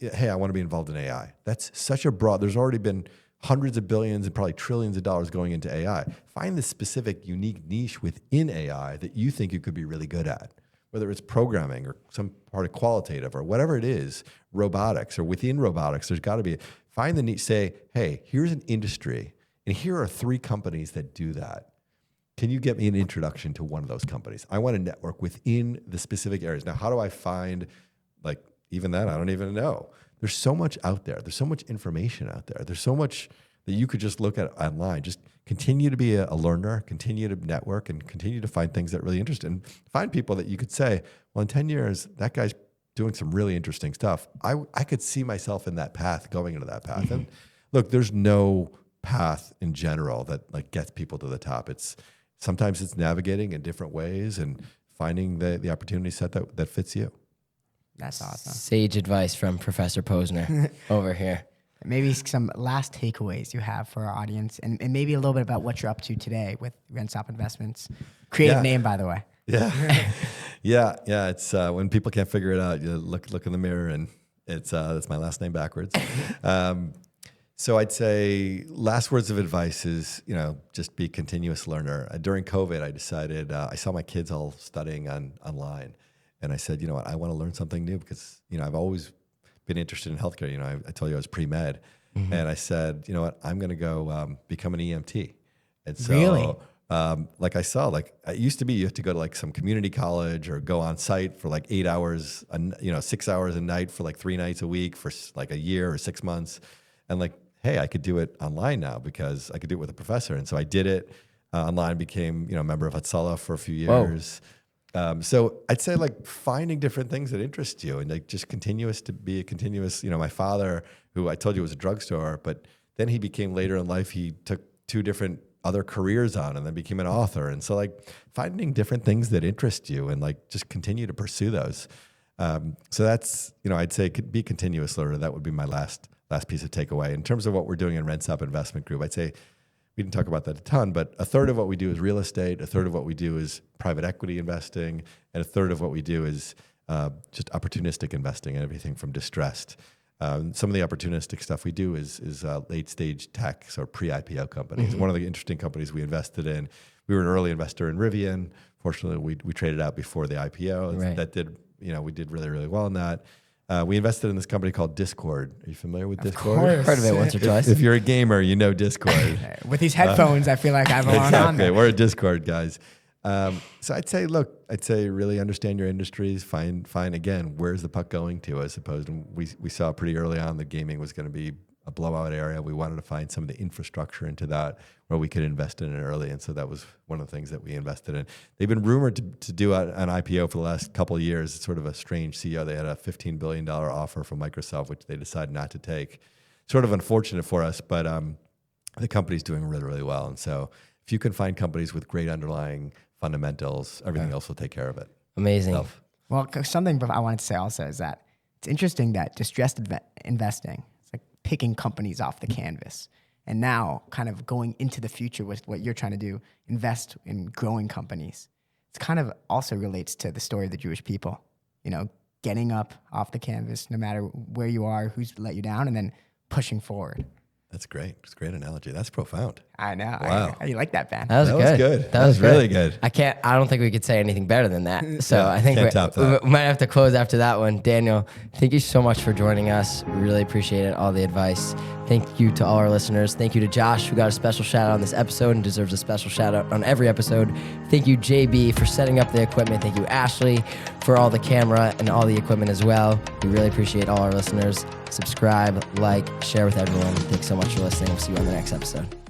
hey, I want to be involved in AI. That's such a broad, there's already been hundreds of billions and probably trillions of dollars going into AI. Find the specific unique niche within AI that you think you could be really good at, whether it's programming or some part of qualitative or whatever it is, robotics or within robotics, there's got to be, find the niche, say, hey, here's an industry and here are 3 companies that do that. Can you get me an introduction to one of those companies? I want to network within the specific areas. Now, how do I find, like, even that? I don't even know. There's so much out there. There's so much information out there. There's so much that you could just look at online. Just continue to be a learner, continue to network, and continue to find things that really interest. And find people that you could say, well, in 10 years, that guy's doing some really interesting stuff. I could see myself in that path, going into that path. Mm-hmm. And look, there's no path in general that like gets people to the top. Sometimes it's navigating in different ways and finding the opportunity set that fits you. That's awesome. Sage advice from Professor Posner over here. Maybe some last takeaways you have for our audience and maybe a little bit about what you're up to today with Rensop Investments. Creative name, by the way. Yeah. Yeah. It's when people can't figure it out, you look in the mirror and it's my last name backwards. So I'd say last words of advice is, just be a continuous learner. During COVID, I decided, I saw my kids all studying online. And I said, you know what, I want to learn something new because, I've always been interested in healthcare. I told you I was pre-med. Mm-hmm. And I said, you know what, I'm going to go become an EMT. And so, really? I saw, it used to be you have to go to like some community college or go on site for like 8 hours, 6 hours a night for like 3 nights a week for like a year or 6 months. And hey, hey, I could do it online now because I could do it with a professor. And so I did it online, became, a member of Hatzalah for a few years. So I'd say like finding different things that interest you and like just continuous, my father, who I told you was a drugstore, but then he became later in life, he took 2 different other careers on and then became an author. And so like finding different things that interest you and like just continue to pursue those. So that's, I'd say could be continuous learner. That would be my last piece of takeaway. In terms of what we're doing in Rensop Investment Group, I'd say we didn't talk about that a ton, but a third of what we do is real estate, a third of what we do is private equity investing, and a third of what we do is just opportunistic investing and everything from distressed. Some of the opportunistic stuff we do is late stage tech, so pre-IPO companies. One of the interesting companies we invested in, we were an early investor in Rivian. Fortunately, we traded out before the IPO. Right. That did, we did really, really well in that. We invested in this company called Discord. Are you familiar with Discord? Course. Heard of it once or twice. If you're a gamer, you know Discord. With these headphones, I feel like I belong on Exactly. there. We're a Discord guys. So I'd say really understand your industries. Find again, where's the puck going to, as opposed to we saw pretty early on that gaming was going to be a blowout area. We wanted to find some of the infrastructure into that where we could invest in it early. And so that was one of the things that we invested in. They've been rumored to do an IPO for the last couple of years. It's sort of a strange CEO. They had a $15 billion offer from Microsoft, which they decided not to take. Sort of unfortunate for us, but the company's doing really, really well. And so if you can find companies with great underlying fundamentals, everything else will take care of it. Amazing. Well, something I wanted to say also is that it's interesting that distressed investing, it's like picking companies off the canvas. And now kind of going into the future with what you're trying to do, invest in growing companies. It's kind of also relates to the story of the Jewish people, getting up off the canvas, no matter where you are, who's let you down, and then pushing forward. That's great. It's a great analogy. That's profound. I know. Wow. You like that, Ben? That was good. That was really good. I don't think we could say anything better than that. So Yeah, I think can't top that. we might have to close after that one. Daniel, thank you so much for joining us. We really appreciate it, all the advice. Thank you to all our listeners. Thank you to Josh, who got a special shout out on this episode and deserves a special shout out on every episode. Thank you, JB, for setting up the equipment. Thank you, Ashley, for all the camera and all the equipment as well. We really appreciate all our listeners. Subscribe, like, share with everyone. Thanks so much for listening. We'll see you on the next episode.